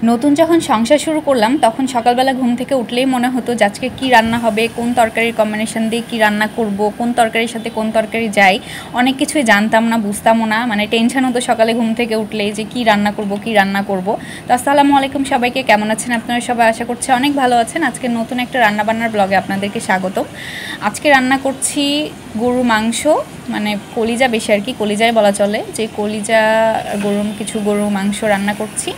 নতুন যখন সংসার শুরু করলাম তখন সকালবেলা ঘুম থেকে উঠলেই মনে হতো যে আজকে কী রান্না হবে, কোন তরকারির কম্বিনেশন দিয়ে কী রান্না করব, কোন তরকারির সাথে কোন তরকারি যায়, অনেক কিছুই জানতাম না, বুঝতামও না। মানে টেনশন হতো সকালে ঘুম থেকে উঠলেই যে কী রান্না করব। তো আসসালামু আলাইকুম সবাইকে, কেমন আছেন আপনারা সবাই? আশা করছি অনেক ভালো আছেন। আজকে নতুন একটা রান্নাবান্নার ব্লগে আপনাদেরকে স্বাগত। আজকে রান্না করছি গরু মাংস, মানে কলিজা বেশি আর কি, কলিজাই বলা চলে, যে কলিজা গরু মাংস রান্না করছি।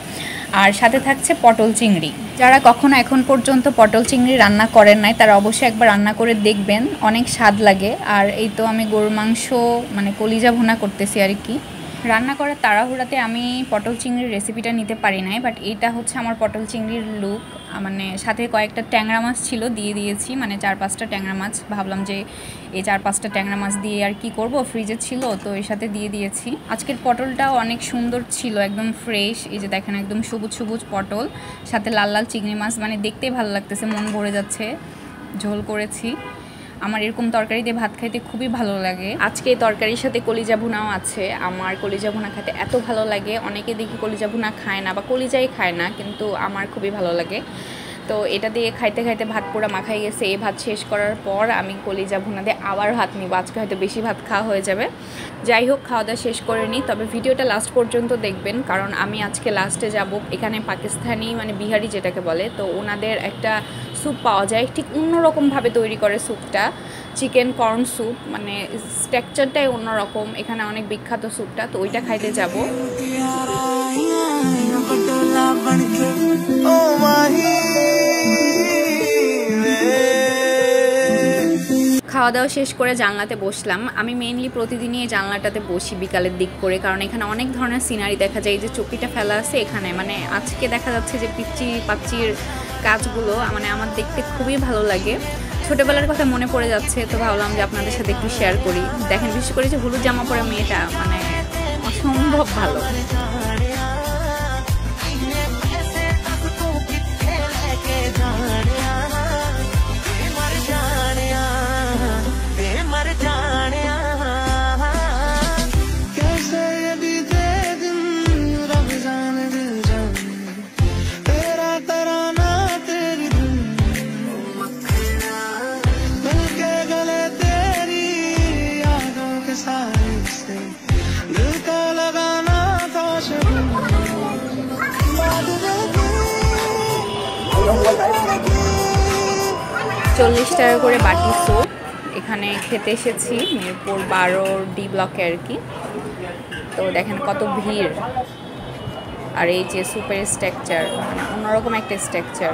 আর সাথে থাকছে পটল চিংড়ি। যারা কখনো এখন পর্যন্ত পটল চিংড়ি রান্না করেন নাই তারা অবশ্যই একবার রান্না করে দেখবেন, অনেক স্বাদ লাগে। আর এই তো আমি গরুর মাংস মানে কলিজা ভুনা করতেছি আর কি। রান্না করার তাড়াহুড়াতে আমি পটল চিংড়ির রেসিপিটা নিতে পারি নাই, বাট এটা হচ্ছে আমার পটল চিংড়ির লুক। মানে সাথে কয়েকটা ট্যাংরা মাছ ছিল, দিয়ে দিয়েছি, মানে 4-5টা ট্যাংরা মাছ। ভাবলাম যে এই 4-5টা ট্যাংরা মাছ দিয়ে আর কি করব, ফ্রিজে ছিল তো এর সাথে দিয়ে দিয়েছি। আজকের পটলটাও অনেক সুন্দর ছিল, একদম ফ্রেশ। এই যে দেখেন একদম সবুজ সবুজ পটল, সাথে লাল লাল চিংড়ি মাছ, মানে দেখতেই ভালো লাগতেছে, মন ভরে যাচ্ছে। ঝোল করেছি। আমার এরকম তরকারি দিয়ে ভাত খাইতে খুবই ভালো লাগে। আজকে এই তরকারির সাথে কলিজা ভুনাও আছে। আমার কলিজা ভুনা খেতে এত ভালো লাগে, অনেকে দেখি কলিজা ভুনা খায় না বা কলিজাই খায় না, কিন্তু আমার খুবই ভালো লাগে। তো এটা দিয়ে খাইতে খাইতে ভাত পুরো মাখাই গেছে। এই ভাত শেষ করার পর আমি কলিজা ভুনা দিয়ে আবার ভাত নিব। আজকে হয়তো বেশি ভাত খাওয়া হয়ে যাবে। যাই হোক, খাওয়া দাওয়া শেষ করে নিই, তবে ভিডিওটা লাস্ট পর্যন্ত দেখবেন, কারণ আমি আজকে লাস্টে যাব। এখানে পাকিস্তানি মানে বিহারি যেটাকে বলে, তো ওনাদের একটা স্যুপ পাওয়া যায়, ঠিক অন্যরকমভাবে তৈরি করে স্যুপটা, চিকেন কর্ন স্যুপ, মানে স্ট্রাকচারটাই অন্যরকম। এখানে অনেক বিখ্যাত স্যুপটা, তো ওইটা খাইতে যাব। খাওয়া দাওয়া শেষ করে জানলাতে বসলাম। আমি মেইনলি প্রতিদিনই এই জানলাটাতে বসি বিকালের দিক করে, কারণ এখানে অনেক ধরনের সিনারি দেখা যায়। এই যে চকিটা ফেলা আছে এখানে, মানে আজকে দেখা যাচ্ছে যে পিচ্চি পাচ্চির কাজগুলো মানে আমার দেখতে খুবই ভালো লাগে। ছোটোবেলার কথা মনে পড়ে যাচ্ছে, তো ভাবলাম যে আপনাদের সাথে একটু শেয়ার করি। দেখেন, বিশেষ করে যে হলুদ জামা পরা মেয়েটা মানে অসম্ভব ভালো। $40 করে বাটি স্যুপ। এখানে খেতে এসেছি মিরপুর 12D ব্লকে আর কি। তো দেখেন কত ভিড়, আর এই যে স্যুপের স্ট্রাকচার মানে অন্যরকম একটা স্ট্রাকচার।